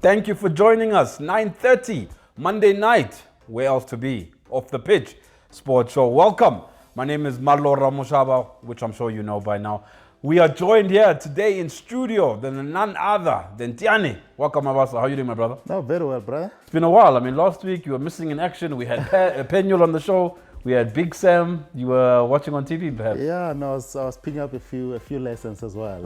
Thank you for joining us. 9:30 Monday night. Where else to be? Off the pitch sports show. Welcome. My name is Marlo Ramoshaba, which I'm sure you know by now. We are joined here today in studio than none other than Tiyani. Welcome, Mabasa. How are you doing, my brother? No, very well, brother. It's been a while. I mean, last week you were missing in action. We had Penuel on the show. We had Big Sam. You were watching on TV, perhaps? Yeah, no, I was picking up a few lessons as well.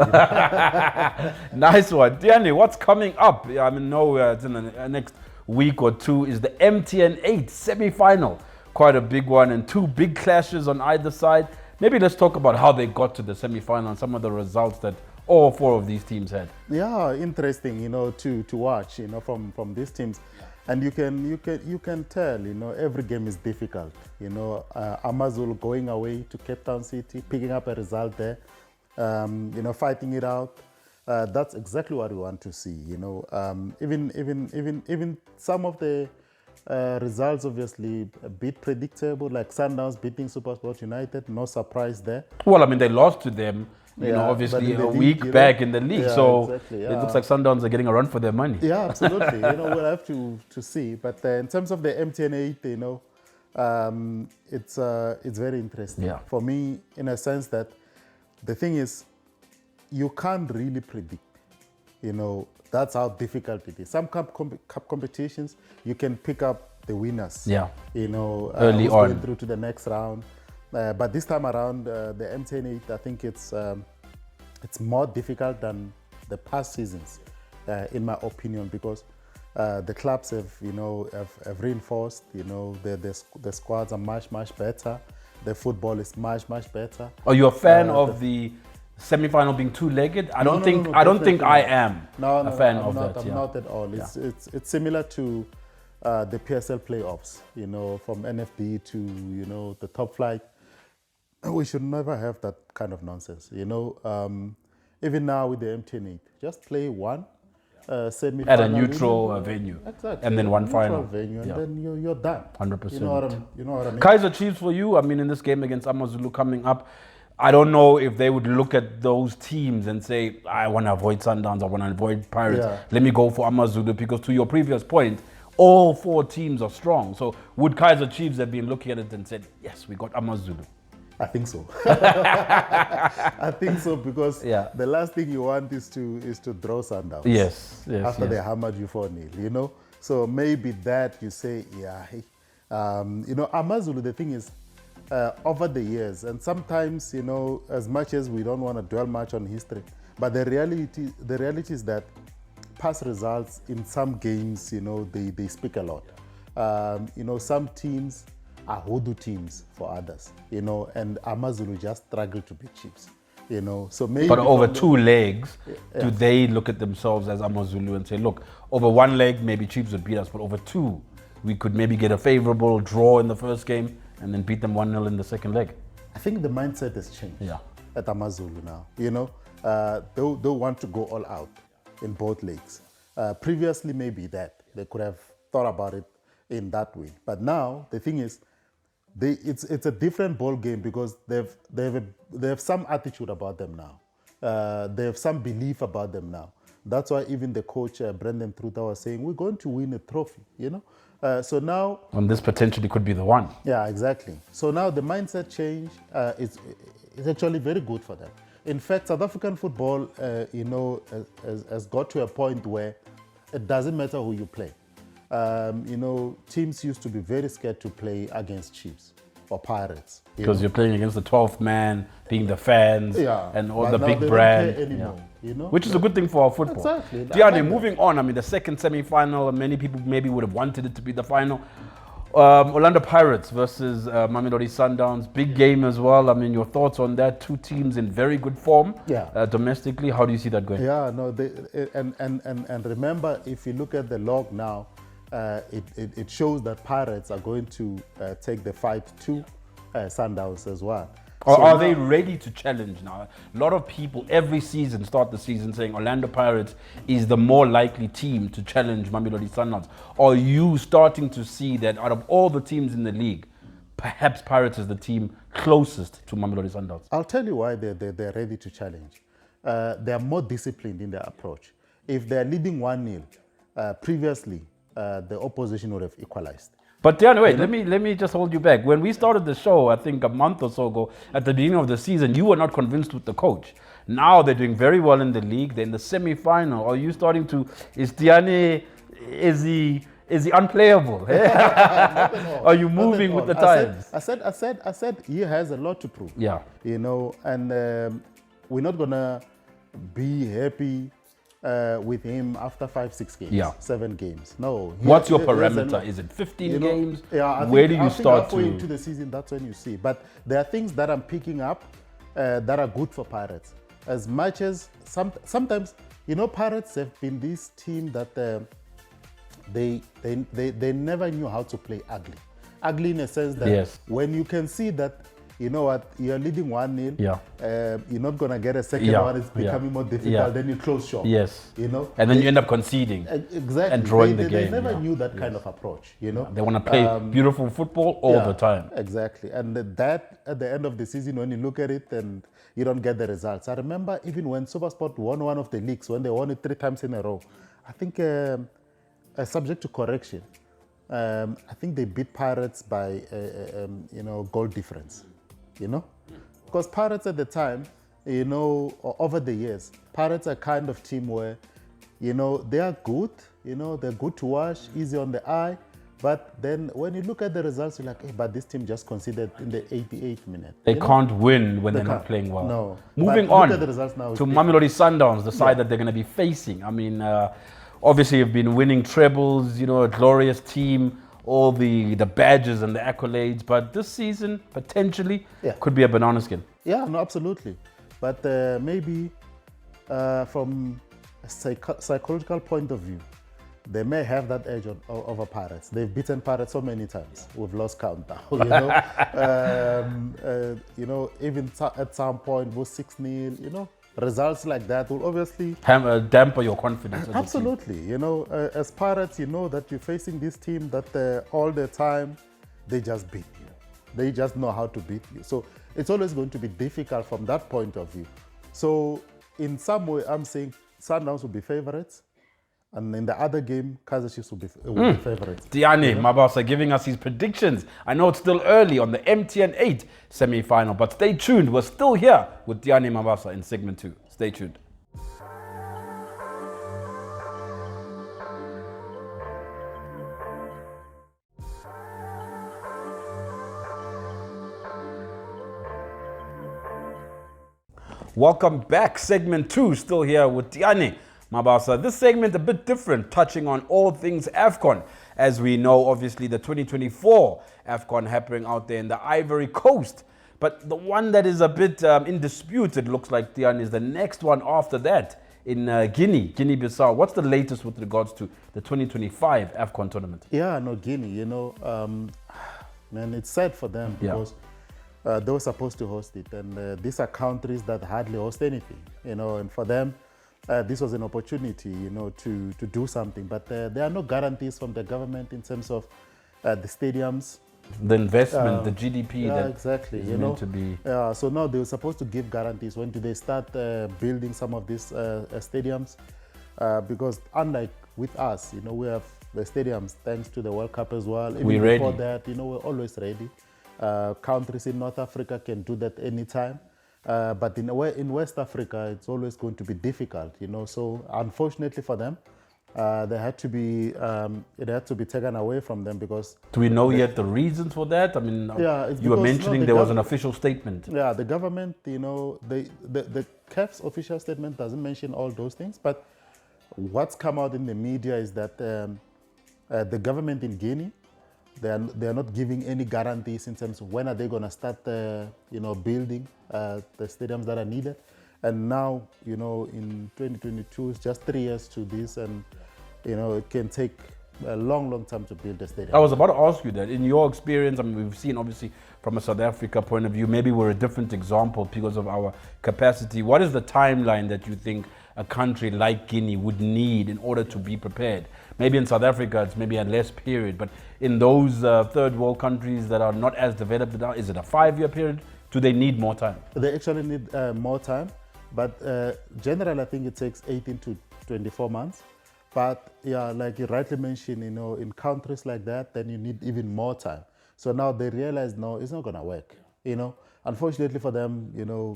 Nice one. Tiyani, what's coming up? I mean, it's in the next week or two is the MTN 8 semi-final. Quite a big one and two big clashes on either side. Maybe let's talk about how they got to the semi-final and some of the results that all four of these teams had. Yeah, interesting, to watch, from these teams. And you can tell, every game is difficult. Amazulu going away to Cape Town City, picking up a result there, fighting it out. That's exactly what we want to see. Even some of the results obviously a bit predictable, like Sundowns beating SuperSport United. No surprise there. Well, I mean, they lost to them. Obviously a week back in the league, so exactly, It looks like Sundowns are getting a run for their money. Yeah, absolutely. We'll have to see. But in terms of the MTN 8, it's very interesting for me in a sense that the thing is, you can't really predict. That's how difficult it is. Some cup competitions, you can pick up the winners. Yeah. Early on, going through to the next round. But this time around, the MTN 8, I think it's more difficult than the past seasons, in my opinion, because the clubs have reinforced. The squads are much better. The football is much better. Are you a fan of the semi-final being two-legged? I don't think I am a fan of that. I'm not at all. It's similar to the PSL playoffs. From NFD to the top flight. We should never have that kind of nonsense. Even now with the MTN 8, just play one semi-final at a neutral venue, exactly, and then one final venue, and then you're done. 100%. You know what I mean? Kaizer Chiefs for you. I mean, in this game against Amazulu coming up, I don't know if they would look at those teams and say, I want to avoid Sundowns, I want to avoid Pirates. Yeah. Let me go for Amazulu, because to your previous point, all four teams are strong. So would Kaizer Chiefs have been looking at it and said, yes, we got Amazulu? I think so. I think so, because the last thing you want is to draw Sundowns. Yes. After they hammered you 4-0, So maybe that you say, Amazulu, the thing is, over the years, and sometimes, as much as we don't want to dwell much on history, but the reality is that past results in some games, they speak a lot. Some teams are hoodoo teams for others, and Amazulu just struggle to beat Chiefs, So maybe. But over two legs, do they look at themselves as Amazulu and say, look, over one leg, maybe Chiefs would beat us, but over two, we could maybe get a favorable draw in the first game and then beat them 1-0 in the second leg? I think the mindset has changed at Amazulu now. They want to go all out in both legs. Previously, maybe that they could have thought about it in that way. But now the thing is, it's a different ball game, because they have some attitude about them now. They have some belief about them now. That's why even the coach Brendan Truther was saying, we're going to win a trophy. So now, and this potentially could be the one. Yeah, exactly. So now the mindset change is actually very good for them. In fact, South African football, has got to a point where it doesn't matter who you play. Teams used to be very scared to play against Chiefs or Pirates. Because you're playing against the 12th man, being the fans, and all the big brand. Which is a good thing for our football. Exactly. Tiyani, moving on, I mean, the second semi-final, many people maybe would have wanted it to be the final. Orlando Pirates versus Mamelodi Sundowns, big game as well. I mean, your thoughts on that? Two teams in very good form domestically. How do you see that going? Yeah, no, and remember, if you look at the log now, it shows that Pirates are going to take the fight to Sundowns as well. Or are they ready to challenge now? A lot of people every season start the season saying Orlando Pirates is the more likely team to challenge Mamelodi Sundowns. Are you starting to see that out of all the teams in the league, perhaps Pirates is the team closest to Mamelodi Sundowns? I'll tell you why they're ready to challenge. They are more disciplined in their approach. If they're leading 1-0, previously the opposition would have equalized. But Tiyani, wait, let me just hold you back. When we started the show, I think a month or so ago, at the beginning of the season, you were not convinced with the coach. Now they're doing very well in the league. They're in the semi-final. Are you starting to? Is Tiyani? Is he unplayable? Are you moving with the times? I said he has a lot to prove. Yeah. And we're not gonna be happy with him after 5-6 games, 7 games. No. What's your parameter? Is it 15 games? Yeah. Where do you start halfway into the season, that's when you see. But there are things that I'm picking up that are good for Pirates. As much as sometimes, Pirates have been this team that they never knew how to play ugly. Ugly in a sense that when you can see that, you know what, you're leading 1-0, you're not going to get a second one, it's becoming more difficult, then you close shop. Yes. And then you end up conceding. Exactly. And drawing the game. They never knew that kind of approach, They want to play beautiful football all the time. Exactly. And that, at the end of the season, when you look at it and you don't get the results. I remember even when SuperSport won one of the leagues, when they won it 3 times in a row, I think subject to correction, I think they beat Pirates by goal difference. Because Pirates at the time, over the years, Pirates are kind of team where, they are good, they're good to watch, easy on the eye. But then when you look at the results, you're like, hey, but this team just conceded in the 88th minute. They can't win when they're not playing well. No. Moving on to Mamelodi Sundowns, the side that they're going to be facing. I mean, obviously you've been winning trebles, a glorious team, all the badges and the accolades. But this season, potentially, could be a banana skin. Yeah, no, absolutely. But maybe from a psychological point of view, they may have that edge over Pirates. They've beaten Pirates so many times. We've lost count now. Even at some point, was 6-0. Results like that will obviously damper your confidence. Absolutely. As Pirates, that you're facing this team that all the time they just beat you. They just know how to beat you. So it's always going to be difficult from that point of view. So in some way, I'm saying Sundowns will be favorites. And in the other game, Kaizer Chiefs will be favorites. Tiyani Mabasa giving us his predictions. I know it's still early on the MTN 8 semi-final, but stay tuned. We're still here with Tiyani Mabasa in segment 2. Stay tuned. Welcome back. Segment 2, still here with Tiyani Mabasa. This segment a bit different, touching on all things AFCON. As we know, obviously, the 2024 AFCON happening out there in the Ivory Coast. But the one that is a bit in dispute, it looks like, Tiyani, is the next one after that in Guinea-Bissau. What's the latest with regards to the 2025 AFCON tournament? Yeah, no, Guinea, man, it's sad for them because they were supposed to host it. And these are countries that hardly host anything, and for them, this was an opportunity, to do something. But there are no guarantees from the government in terms of the stadiums. The investment, the GDP. Yeah, exactly. Meant to be. So now they were supposed to give guarantees. When do they start building some of these stadiums? Because unlike with us, we have the stadiums thanks to the World Cup as well. Even before that, we're always ready. Countries in North Africa can do that anytime. But in West Africa, it's always going to be difficult, So unfortunately for them, it had to be taken away from them because. Do we know yet the reasons for that? I mean, you were mentioning there was an official statement. Yeah, the government, the CAF's official statement doesn't mention all those things. But what's come out in the media is that the government in Guinea, they are not giving any guarantees in terms of when are they going to start, building the stadiums that are needed. And now, in 2022, it's just 3 years to this, and it can take a long time to build a stadium. I was about to ask you that. In your experience, I mean, we've seen obviously from a South Africa point of view, maybe we're a different example because of our capacity. What is the timeline that you think a country like Guinea would need in order to be prepared? Maybe in South Africa, it's maybe a less period, but in those third world countries that are not as developed now, is it a 5-year period? Do they need more time? They actually need more time, but generally I think it takes 18 to 24 months. But yeah, like you rightly mentioned, in countries like that, then you need even more time. So now they realize, no, it's not going to work. Unfortunately for them,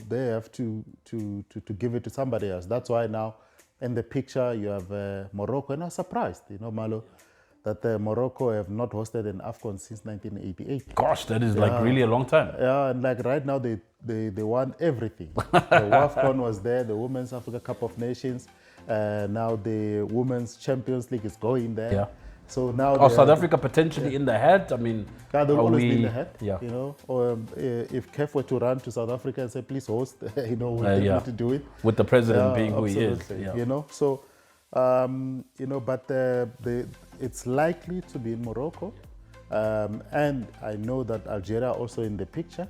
they have to give it to somebody else. That's why now in the picture you have Morocco, and I'm surprised, Malo, that Morocco have not hosted an AFCON since 1988. Gosh, that is like really a long time. Yeah, and like right now they want everything. The AFCON was there, the Women's Africa Cup of Nations. Now the Women's Champions League is going there. Yeah. So now South Africa potentially in the head. I mean, they'll always be in the head. Yeah. Or if KEF were to run to South Africa and say, please host, we'll definitely do it. With the president being who he is. Yeah. So, but it's likely to be in Morocco, and I know that Algeria also in the picture.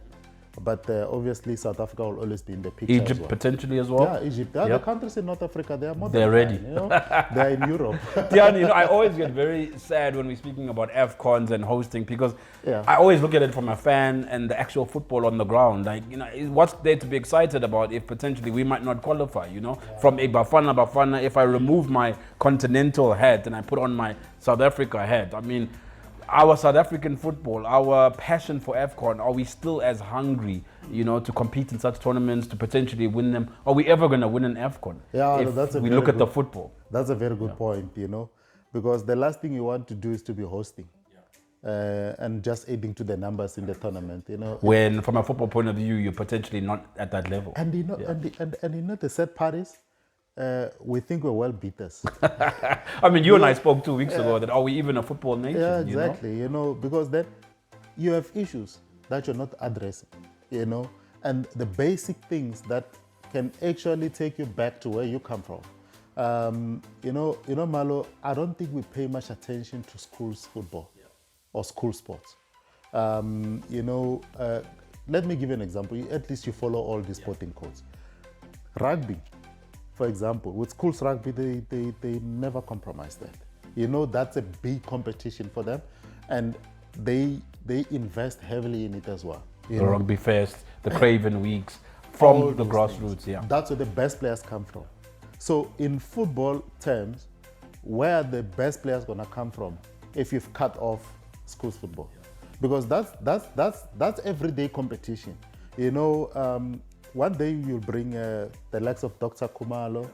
But obviously, South Africa will always be in the picture. Egypt as well. Potentially as well. Yeah, Egypt. The other countries in North Africa, they are more. They're ready. They're in Europe. Tiyani, I always get very sad when we're speaking about AFCONs and hosting because I always look at it from a fan and the actual football on the ground. Like, what's there to be excited about if potentially we might not qualify? From a Bafana, if I remove my continental hat and I put on my South Africa hat, I mean. Our South African football, our passion for AFCON, are we still as hungry, to compete in such tournaments, to potentially win them? Are we ever going to win an AFCON? Yeah, if we look at the football. That's a very good point, because the last thing you want to do is to be hosting and just adding to the numbers in the tournament, When, from a football point of view, you're potentially not at that level. And the sad part is, we think we're well beaters. I mean, you and I spoke 2 weeks ago that are we even a football nation? Yeah, exactly. Because then you have issues that you're not addressing, and the basic things that can actually take you back to where you come from. Malo, I don't think we pay much attention to schools football or school sports. Let me give you an example. At least you follow all the sporting codes. Rugby. For example, with schools rugby, they never compromise that. That's a big competition for them, and they invest heavily in it as well. The Rugby Fest, the Craven Weeks, from the grassroots, That's where the best players come from. So in football terms, where are the best players going to come from if you've cut off schools football? Because that's everyday competition. One day you'll bring the likes of Dr. Kumalo,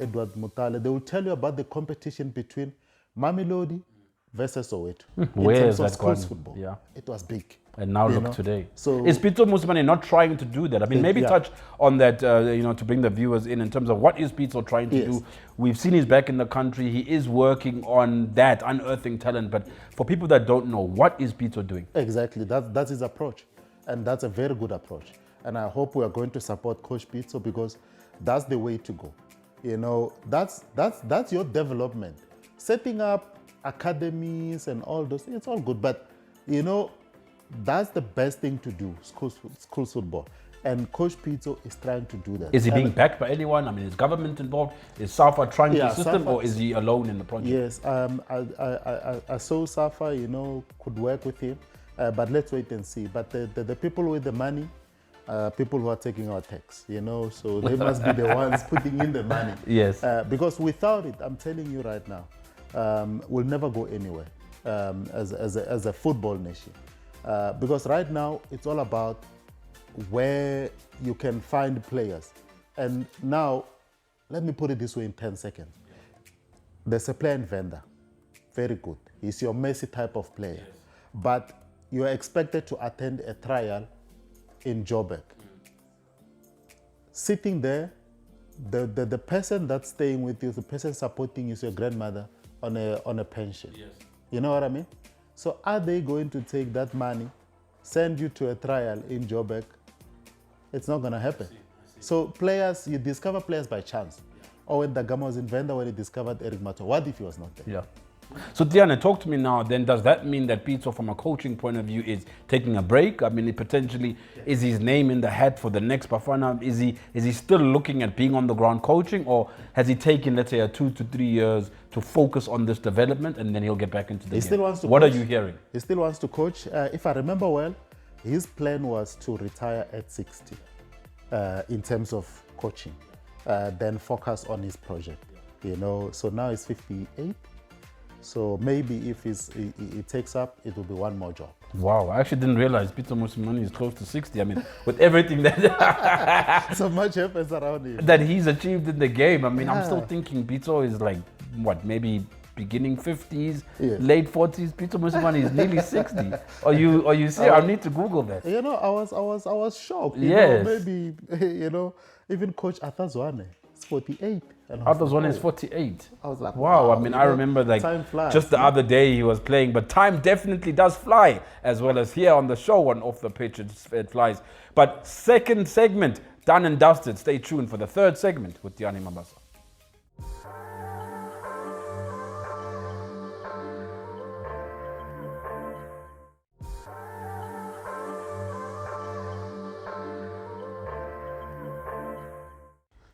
Edward Mutale. They will tell you about the competition between Mamelodi versus Soweto. Where is that schools football? Yeah. It was big. And now look today. So is Pitso Mosimane not trying to do that? I mean, maybe touch on that, to bring the viewers in terms of what is Pitso trying to do. We've seen he's back in the country. He is working on that, unearthing talent. But for people that don't know, what is Pitso doing? Exactly. That's his approach. And that's a very good approach. And I hope we are going to support Coach Pitso because that's the way to go. That's your development. Setting up academies and all those things, it's all good. But, that's the best thing to do, school football. And Coach Pitso is trying to do that. Is he being backed by anyone? I mean, is government involved? Is SAFA trying to assist him, or is he alone in the project? Yes, I saw SAFA, could work with him. But let's wait and see. But the people with the money, people who are taking our tax, so they must be the ones putting in the money. Yes. Because without it, I'm telling you right now, we'll never go anywhere as a football nation. Because right now, it's all about where you can find players. And now, let me put it this way in 10 seconds. The supplier and vendor, very good. He's your Messi type of player. Yes. But you are expected to attend a trial in Joburg. Sitting there, the person that's staying with you, the person supporting you is your grandmother on a pension. Yes. You know what I mean? So are they going to take that money, send you to a trial in Joburg? It's not going to happen. I see. So players, you discover players by chance. Yeah. Or when Dagama was in Venda, when he discovered Eric Mato, what if he was not there? Yeah. So Tiyani, talk to me now. Then does that mean that Pizzo, from a coaching point of view, is taking a break? I mean, potentially is his name in the hat for the next Bafana? Is he still looking at being on the ground coaching, or has he taken, let's say, a 2 to 3 years to focus on this development, and then he'll get back into the game? Still wants to what coach. Are you hearing? He still wants to coach. If I remember well, his plan was to retire at 60 in terms of coaching, then focus on his project. So now he's 58. So maybe if he takes up, it will be one more job. Wow, I actually didn't realize Peter Musimani is close to 60. I mean, with everything that so much happens around him that he's achieved in the game. I mean, I'm still thinking Peter is like, what, maybe beginning 50s, late 40s. Peter Musimani is nearly 60. Are you serious? I need to Google that. I was shocked. Yes. Maybe even Coach Athazwane is 48. Athazwane is 48. I was like, wow. I mean, I remember like just the other day he was playing, but time definitely does fly, as well as here on the show on Off the Pitch, it flies. But second segment, done and dusted. Stay tuned for the third segment with Tiyani Mabasa.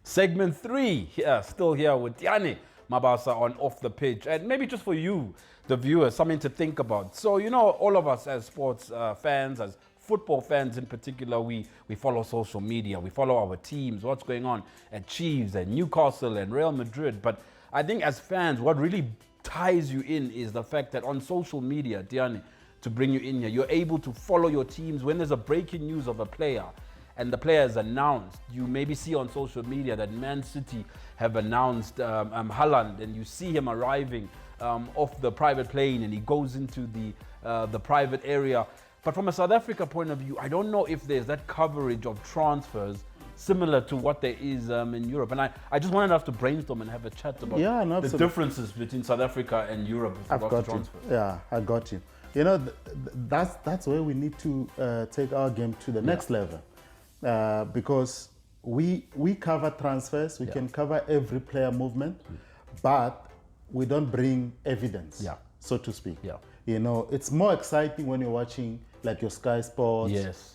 Segment 3, still here with Tiyani Mabasa on Off the Pitch. And maybe just for you, the viewers, something to think about. So, all of us as sports fans, as football fans in particular, we follow social media, we follow our teams, what's going on at Chiefs and Newcastle and Real Madrid. But I think as fans, what really ties you in is the fact that on social media, Tiyani, to bring you in here, you're able to follow your teams when there's a breaking news of a player. And the player is announced. You maybe see on social media that Man City have announced Haaland, and you see him arriving off the private plane, and he goes into the private area. But from a South Africa point of view, I don't know if there's that coverage of transfers similar to what there is in Europe. And I just wanted us to brainstorm and have a chat about the differences between South Africa and Europe with regards to transfers. Yeah, I got you. That's where we need to take our game to the next level. Because we cover transfers, we can cover every player movement, but we don't bring evidence, so to speak. It's more exciting when you're watching like your Sky Sports,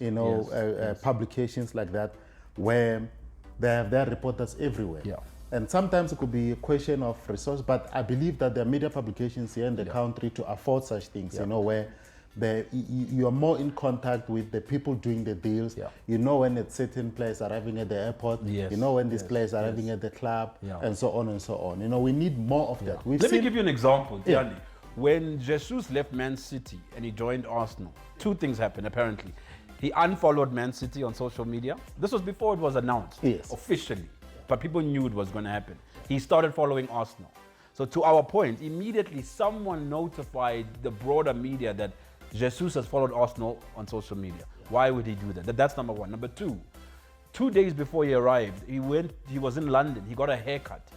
publications like that, where they have their reporters everywhere. And sometimes it could be a question of resource, but I believe that there are media publications here in the country to afford such things, where you are more in contact with the people doing the deals. When a certain players arriving at the airport. When these players are arriving at the club, and so on and so on. We need more of that. Let me give you an example, Tiyani. When Jesus left Man City and he joined Arsenal, two things happened apparently. He unfollowed Man City on social media. This was before it was announced officially, but people knew it was going to happen. He started following Arsenal. So to our point, immediately someone notified the broader media that Jesus has followed Arsenal on social media. Why would he do that? That's number one. Number two, 2 days before he arrived, he was in London. He got a haircut.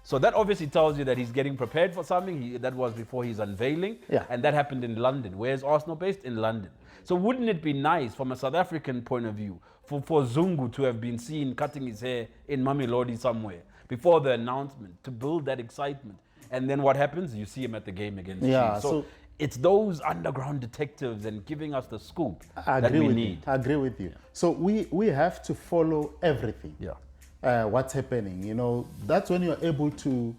So that obviously tells you that he's getting prepared for something. That was before his unveiling. And that happened in London. Where is Arsenal based? In London. So wouldn't it be nice from a South African point of view for Zungu to have been seen cutting his hair in Mamelodi somewhere before the announcement, to build that excitement? And then what happens? You see him at the game against Chiefs. So it's those underground detectives and giving us the scoop that we need. I agree with you. So we have to follow everything. What's happening? That's when you're able to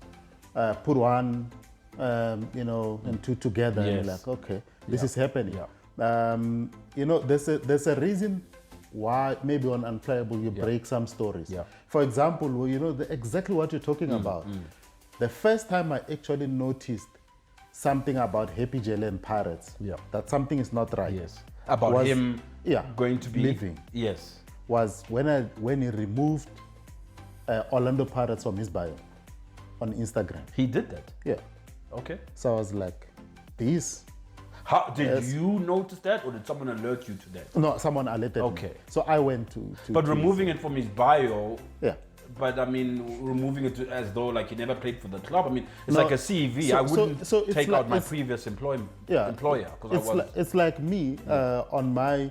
put one, and two together. And you're like, okay, this is happening. There's a reason why maybe on Unplayable you break some stories. For example, exactly what you're talking about. The first time I actually noticed something about Happy Jelly and Pirates, that something is not right. About him going to be leaving. Was when he removed Orlando Pirates from his bio on Instagram. He did that? Yeah. Okay. So I was like, this. How did you notice that, or did someone alert you to that? No, someone alerted me. So I went to but removing it from his bio. But I mean, removing it as though like he never played for the club. I mean, it's like a CV. I wouldn't take out my previous employer. It's like me on my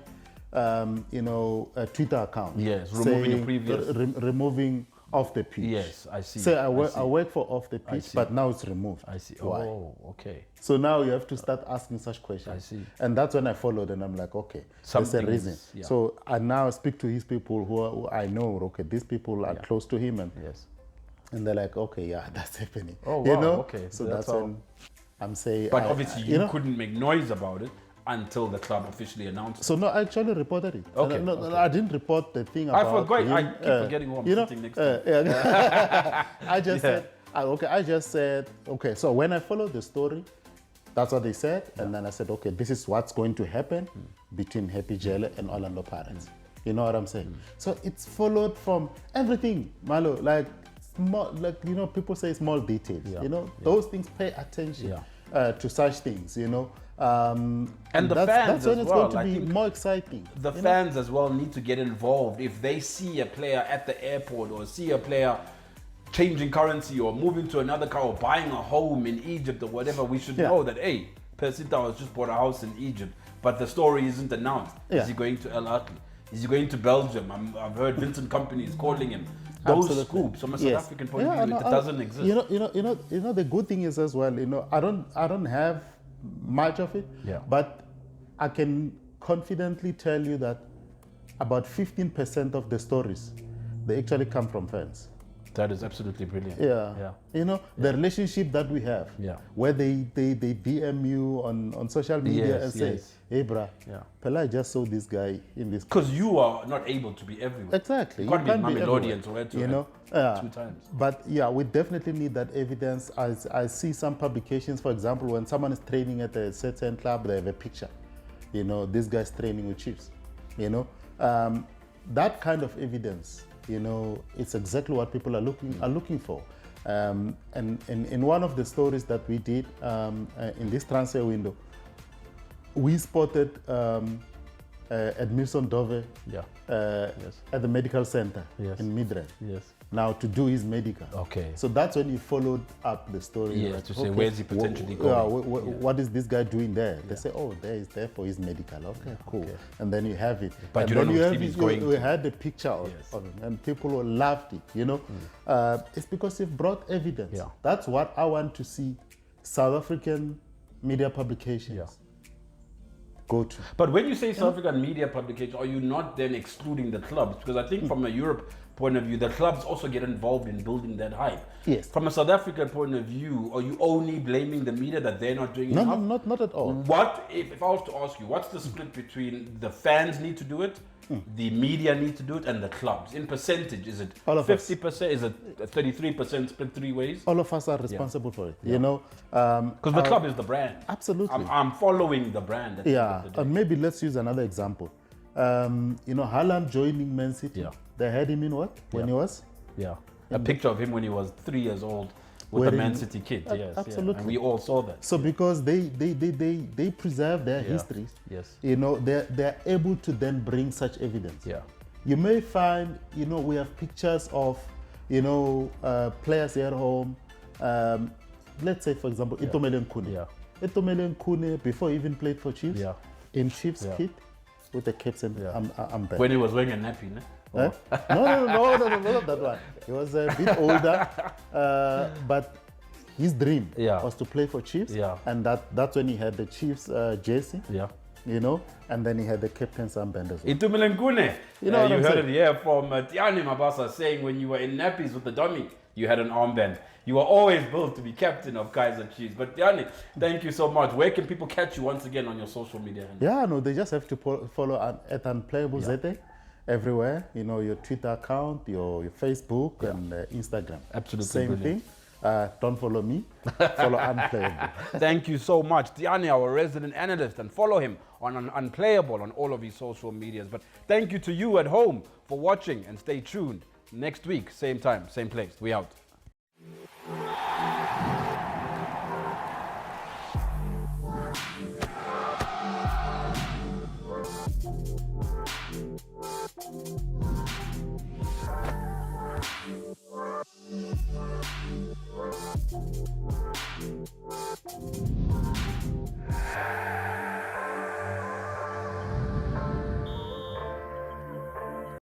Twitter account. Removing your previous. Removing off the pitch. Yes, I see. Say I work for off the pitch, but now it's removed. I see. Why? Oh, okay. So now you have to start asking such questions. I see. And that's when I followed, and I'm like, okay, there's a reason. Yeah. So I now speak to his people who I know, okay, these people are close to him, and and they're like, okay, yeah, that's happening. Oh, wow, you know? okay. So that's when I'm saying. But obviously you couldn't make noise about it until the club officially announced it. So no, I actually reported it. Okay. No, I didn't report the thing about I forgot. him. I keep forgetting who I'm sitting next to. I just said, I just said, okay, so when I followed the story, that's what they said. And then I said, okay, this is what's going to happen between Happy Jele and Orlando Pirates. You know what I'm saying? So it's followed from everything, Malo, like small, like, you know, people say small details, you know, those things, pay attention to such things, you know. And the fans that's when as it's well. going to be more exciting. The fans as well need to get involved. If they see a player at the airport or see a player changing currency or moving to another car or buying a home in Egypt or whatever, we should know that, hey, Persita has just bought a house in Egypt, but the story isn't announced. Is he going to El Ahly? Is he going to Belgium? I've heard Vincent Kompany is calling him. Those scoops from a South African point of view, it doesn't exist. You know, the good thing is as well, you know, I don't have much of it, but I can confidently tell you that about 15% of the stories, they actually come from fans. That is absolutely brilliant. You know, the relationship that we have, where they DM you on social media and say, hey, bruh, Pela, I just saw this guy in this. Because you are not able to be everywhere. Exactly. You can't be Mamelodians or you know, 2 times. But yeah, we definitely need that evidence. I see some publications, for example, when someone is training at a certain club, they have a picture. You know, this guy's training with Chiefs. You know, that kind of evidence, you know, it's exactly what people are looking for. And in one of the stories that we did in this transfer window, we spotted Edmilson Dove at the medical center in Midrand. Now to do his medical. Okay. So that's when you followed up the story. Yes, like, to say where's he potentially going? What is this guy doing there? They say, oh, there is there for his medical. Okay, cool. Okay. And then you have it. But and you don't know if he's going. We had the picture of him, and people loved it. You know, it's because you've brought evidence. That's what I want to see South African media publications go to. But when you say South African media publication, are you not then excluding the clubs? Because I think from a Europe point of view, the clubs also get involved in building that hype. Yes. From a South African point of view, are you only blaming the media that they're not doing enough? No, not at all. What if I was to ask you, what's the split between the fans need to do it, the media need to do it, and the clubs? In percentage, is it 50%? Is it 33% split 3 ways? All of us are responsible for it. You know, because the club is the brand. Absolutely. I'm following the brand. And maybe let's use another example. You know, Haaland joining Man City. They had him in what? When he was? A picture of him when he was 3 years old with the Man City kid. Yes, absolutely. And we all saw that. So because they preserve their histories, you know, they're able to then bring such evidence. You may find, you know, we have pictures of, you know, players here at home. Let's say, for example, Itumeleng Khune. Itumeleng Khune, before he even played for Chiefs, in Chiefs kit with the caps and armband. When he was wearing a nappy, no? No, not that one. He was a bit older, but his dream was to play for Chiefs, and that's when he had the Chiefs jersey, you know, and then he had the captain's armband as well. Itumeleng Khune, you know, you heard it here from Tiyani Mabasa saying when you were in nappies with the dummy, you had an armband. You were always built to be captain of Kaizer Chiefs. But Tiyani, thank you so much. Where can people catch you once again on your social media handles? They just have to follow at Unplayable ZA. Everywhere, you know, your Twitter account, your Facebook, and Instagram. Absolutely same brilliant. Thing. Don't follow me, follow Unplayable. Thank you so much, Tiyani, our resident analyst, and follow him on Unplayable on all of his social medias. But thank you to you at home for watching, and stay tuned. Next week, same time, same place. We out.